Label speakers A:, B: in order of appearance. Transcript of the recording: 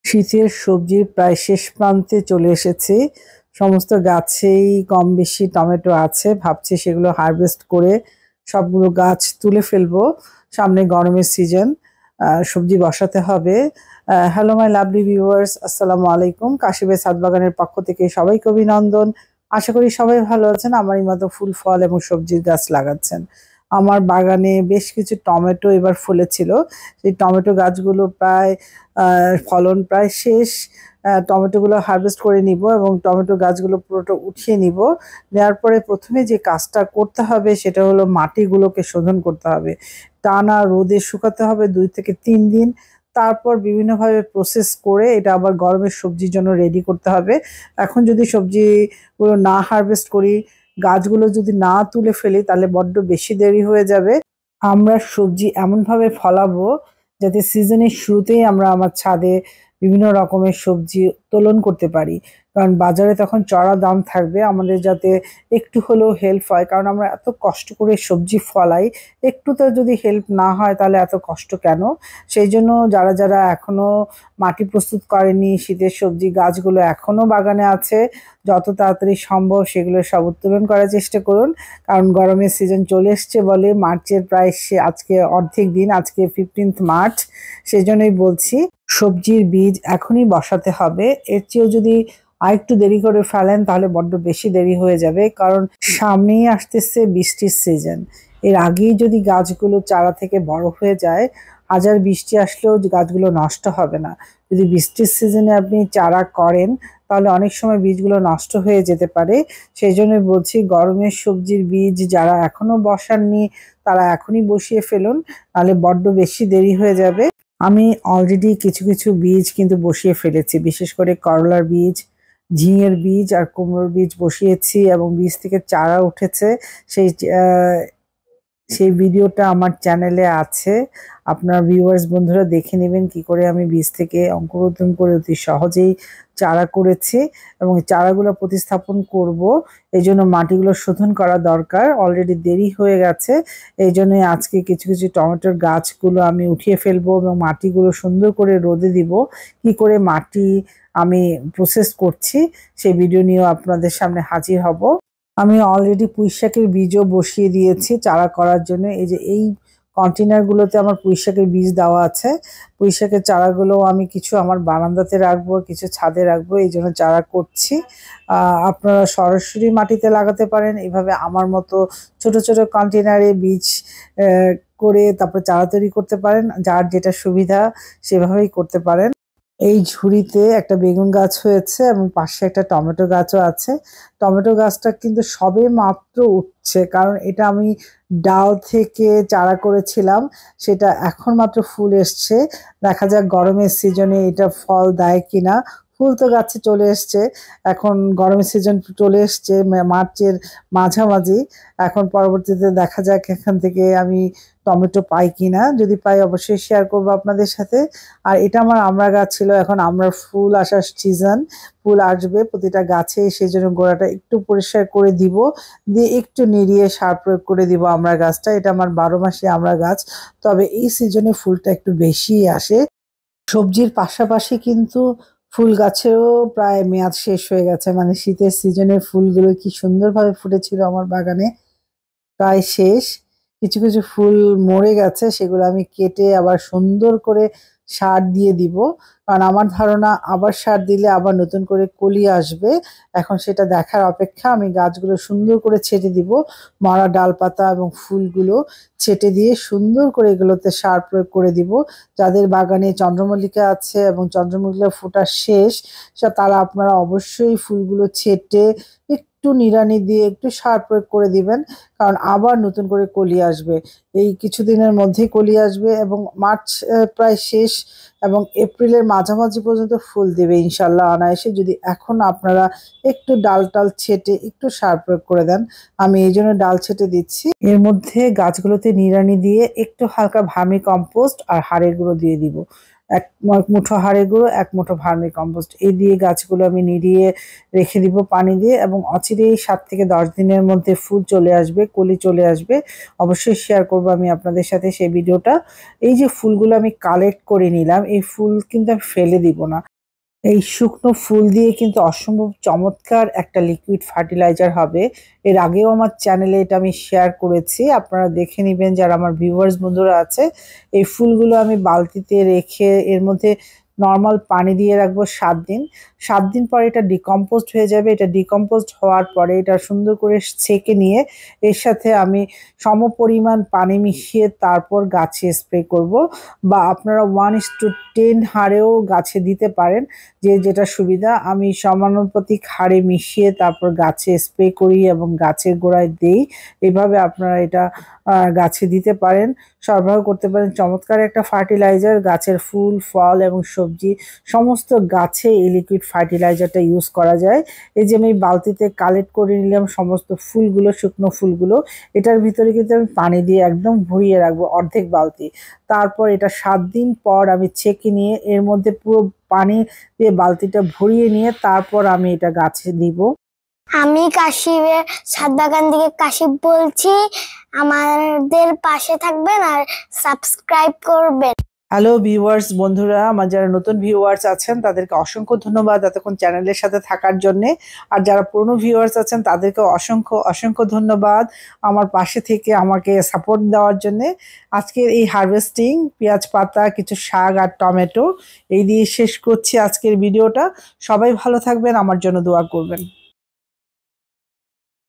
A: শীতের সবজির প্রায় শেষ প্রান্তে চলে এসেছি। সমস্ত গাছেই কম বেশি টমেটো আছে। ভাবছি সেগুলো হারভেস্ট করে সবগুলো গাছ তুলে ফেলবো। সামনে গরমের সিজন, সবজি বসাতে হবে। হ্যালো মাই লাভলি ভিউয়ার্স, আসসালামু আলাইকুম। কাশিবের ছাদ বাগানের পক্ষ থেকে সবাইকে অভিনন্দন। আশা করি সবাই ভালো আছেন, আমারই মতো ফুল ফল এবং সবজির গাছ লাগাচ্ছেন। আমার বাগানে বেশ কিছু টমেটো এবার ফলেছিল। সেই টমেটো গাছগুলো প্রায় ফলন প্রায় শেষ। টমেটোগুলো হারভেস্ট করে নিব এবং টমেটো গাছগুলো পুরোটা উঠিয়ে নিব। নেওয়ার পরে প্রথমে যে কাজটা করতে হবে সেটা হলো মাটিগুলোকে শোধন করতে হবে। টানা রোদে শুকাতে হবে 2 থেকে 3 দিন। তারপর বিভিন্নভাবে প্রসেস করে এটা আবার গরমের সবজির জন্য রেডি করতে হবে। এখন যদি সবজিগুলো না হারভেস্ট করি, গাছগুলো যদি না তুলে ফেলি, তাহলে বড্ড বেশি দেরি হয়ে যাবে। আমরা সবজি এমনভাবে ফলাবো যাতে সিজনের শুরুতেই আমরা আমার ছাদে বিভিন্ন রকমের সবজি উত্তোলন করতে পারি। কারণ বাজারে তখন চড়া দাম থাকবে, আমাদের যাতে একটু হলেও হেল্প হয়। কারণ আমরা এত কষ্ট করে সবজি ফলাই, একটু তো যদি হেল্প না হয় তাহলে এত কষ্ট কেন? সেই জন্য যারা যারা এখনো মাটি প্রস্তুত করেনি, শীতের সবজি গাছগুলো এখনো বাগানে আছে, যত তাড়াতাড়ি সম্ভব সেগুলো সব উত্তোলন করার চেষ্টা করুন। কারণ গরমের সিজন চলে এসছে বলে, মার্চের প্রায় আজকে অর্ধেক দিন, আজকে 15th মার্চ। সেই জন্যই বলছি সবজির বীজ এখনই বসাতে হবে। এর চেয়েও যদি আরেকটু দেরি করে ফেলেন তাহলে বড্ড বেশি দেরি হয়ে যাবে। কারণ সামনেই আসতেছে বৃষ্টির সিজন। এর আগেই যদি গাছগুলো চারা থেকে বড় হয়ে যায়, হাজার বৃষ্টি আসলেও গাছগুলো নষ্ট হবে না। যদি বৃষ্টির সিজনে আপনি চারা করেন তাহলে অনেক সময় বীজগুলো নষ্ট হয়ে যেতে পারে। সেই জন্যই বলছি গরমের সবজির বীজ যারা এখনো বসাননি তারা এখনই বসিয়ে ফেলুন, নাহলে বড্ড বেশি দেরি হয়ে যাবে। আমি অলরেডি কিছু কিছু বীজ কিন্তু বসিয়ে ফেলেছি, বিশেষ করে করলার বীজ, ঝিঙের বীজ আর কুমড়োর বীজ বসিয়েছি এবং বীজ থেকে চারা উঠেছে। সেই সেই ভিডিওটা আমার চ্যানেলে আছে। আপনার ভিউয়ার্স বন্ধুরা দেখে নেবেন কি করে আমি বীজ থেকে অঙ্কুরোদ্গম করে অতি সহজেই চারা করেছি এবং চারাগুলো প্রতিস্থাপন করব। এই জন্য মাটিগুলো শোধন করা দরকার, অলরেডি দেরি হয়ে গেছে। এই জন্যই আজকে কিছু কিছু টমেটোর গাছগুলো আমি উঠিয়ে ফেলবো এবং মাটিগুলো সুন্দর করে রোদে দিব। কি করে মাটি আমি প্রসেস করছি সেই ভিডিও নিয়েও আপনাদের সামনে হাজির হব। আমি অলরেডি পুঁইশাকের বীজও বসিয়ে দিয়েছি চারা করার জন্য। এই যে এই কন্টেনারগুলোতে আমার পুঁইশাকের বীজ দেওয়া আছে। পুঁইশাকের চারাগুলো আমি কিছু আমার বারান্দাতে রাখবো, কিছু ছাদে রাখবো, এই জন্য চারা করছি। আপনারা সরাসরি মাটিতে লাগাতে পারেন, এভাবে আমার মতো ছোট ছোট কন্টেনারে বীজ করে তারপর চারা তৈরি করতে পারেন। যার যেটা সুবিধা সেভাবেই করতে পারেন। এই ঝুড়িতে একটা বেগুন গাছ হয়েছে এবং পাশে একটা টমেটো গাছও আছে। টমেটো গাছটা কিন্তু সবে মাত্র উঠছে, কারণ এটা আমি ডাল থেকে চারা করেছিলাম, সেটা এখন মাত্র ফুল এসছে। দেখা যাক গরমের সিজনে এটা ফল দেয় কিনা। ফুল তো গাছে চলে এসছে, এখন গরমের সিজন চলে এসছে মার্চের মাঝামাঝি। এখন পরবর্তীতে দেখা যাক এখান থেকে আমি টমেটো পাই কিনা। যদি পাই অবশ্যই শেয়ার করবো আপনাদের সাথে। আর এটা আমার আমড়া গাছ ছিল, এখন আমড়ার ফুল আসার সিজন, ফুল আসবে প্রতিটা গাছে। সেই জন্য গোড়াটা একটু পরিষ্কার করে দিব, দিয়ে একটু নিড়িয়ে সার প্রয়োগ করে দিব আমড়া গাছটা। এটা আমার 12 মাসি আমড়া গাছ, তবে এই সিজনে ফুলটা একটু বেশি আসে। সবজির পাশাপাশি কিন্তু ফুল গাছেও প্রায় মেয়াদ শেষ হয়ে গেছে, মানে শীতের সিজনের ফুলগুলো কি সুন্দরভাবে ফুটেছিল আমার বাগানে, প্রায় শেষ। কিছু কিছু ফুল মরে গেছে, সেগুলো আমি কেটে আবার সুন্দর করে সার দিয়ে দিব। কারণ আমার ধারণা আবার সার দিলে আবার নতুন করে কলি আসবে। এখন সেটা দেখার অপেক্ষা। আমি গাছগুলো সুন্দর করে ছেটে দিব, মরা ডালপাতা এবং ফুলগুলো ছেটে দিয়ে সুন্দর করে এগুলোতে সার প্রয়োগ করে দিব। যাদের বাগানে চন্দ্রমল্লিকা আছে এবং চন্দ্রমল্লিকা ফোটা শেষ, তারা আপনারা অবশ্যই ফুলগুলো ছেটে একটু নিড়ানি দিয়ে একটু সার প্রয়োগ করে দিবেন। কারণ আবার নতুন করে কলি আসবে, এই কিছুদিনের মধ্যেই কলি আসবে এবং মার্চ প্রায় শেষ এবং এপ্রিলের মাঝামাঝি পর্যন্ত ফুল দেবে ইনশাল্লাহ অনায়াসে, যদি এখন আপনারা একটু ডাল টাল ছেটে একটু সার প্রয়োগ করে দেন। আমি এই জন্য ডাল ছেটে দিচ্ছি। এর মধ্যে গাছগুলোতে নিড়ানি দিয়ে একটু হালকা ভার্মি কম্পোস্ট আর হাড়ের গুঁড়ো দিয়ে দিব। এক মুঠো হাড়ের গুঁড়ো, 1 মুঠো ভার্মি কম্পোস্ট, এই দিয়ে গাছগুলো আমি নিড়িয়ে রেখে দিব পানি দিয়ে। এবং অচিরেই 7 থেকে 10 দিনের মধ্যে ফুল চলে আসবে, কলি চলে আসবে। অবশ্যই শেয়ার করব আমি আপনাদের সাথে সেই ভিডিওটা। এই যে ফুলগুলো আমি কালেক্ট করে নিলাম, এই ফুল কিন্তু আমি ফেলে দিব না। এই শুকনো ফুল দিয়ে কিন্তু অসম্ভব চমৎকার একটা লিকুইড ফার্টিলাইজার হবে। এর আগেও আমার চ্যানেলে এটা আমি শেয়ার করেছি, আপনারা দেখে নেবেন যারা আমার ভিউয়ার্স বন্ধুরা আছে। এই ফুলগুলো আমি বালতিতে রেখে এর মধ্যে নর্মাল পানি দিয়ে রাখবো 7 দিন। 7 দিন পরে এটা ডিকম্পোজড হয়ে যাবে। এটা ডিকম্পোজড হওয়ার পরে এটা সুন্দর করে ছেঁকে নিয়ে এর সাথে আমি সমপরিমাণ পানি মিশিয়ে তারপর গাছে স্প্রে করব, বা আপনারা 1:10 হারেও গাছে দিতে পারেন, যে যেটা সুবিধা। আমি সমানুপাতিক হারে মিশিয়ে তারপর গাছে স্প্রে করি এবং গাছের গোড়ায় দেই। এভাবে আপনারা এটা গাছে দিতে পারেন, সরবরাহ করতে পারেন। চমৎকার একটা ফার্টিলাইজার, গাছের ফুল ফল এবং সবজি সমস্ত গাছে এই লিকুইড ফার্টিলাইজারটা ইউজ করা যায়। এই যে আমি বালতিতে কালেক্ট করে নিলাম সমস্ত ফুলগুলো, শুকনো ফুলগুলো। এটার ভিতরে কিন্তু আমি পানি দিয়ে একদম ভরিয়ে রাখবো, অর্ধেক বালতি। তারপর এটা 7 দিন পর আমি ছেঁকে নিয়ে এর মধ্যে পুরো পানি দিয়ে বালতিটা ভরিয়ে নিয়ে তারপর আমি এটা গাছে দিব।
B: আমি কাশিমের ছাদ বাগান থেকে কাশিম বলছি, আমাদের পাশে থাকবেন আর সাবস্ক্রাইব করবেন।
A: হ্যালো ভিউয়ার্স বন্ধুরা, আমার যারা নতুন ভিউয়ার্স আছেন তাদেরকে অসংখ্য ধন্যবাদ এতক্ষণ চ্যানেলের সাথে থাকার জন্যে। আর যারা পুরনো ভিউয়ার্স আছেন তাদেরকে অসংখ্য অসংখ্য ধন্যবাদ আমার পাশে থেকে আমাকে সাপোর্ট দেওয়ার জন্যে। আজকের এই হারভেস্টিং পেঁয়াজ পাতা, কিছু শাক আর টমেটো এই দিয়ে শেষ করছি আজকের ভিডিওটা। সবাই ভালো থাকবেন, আমার জন্য দোয়া করবেন।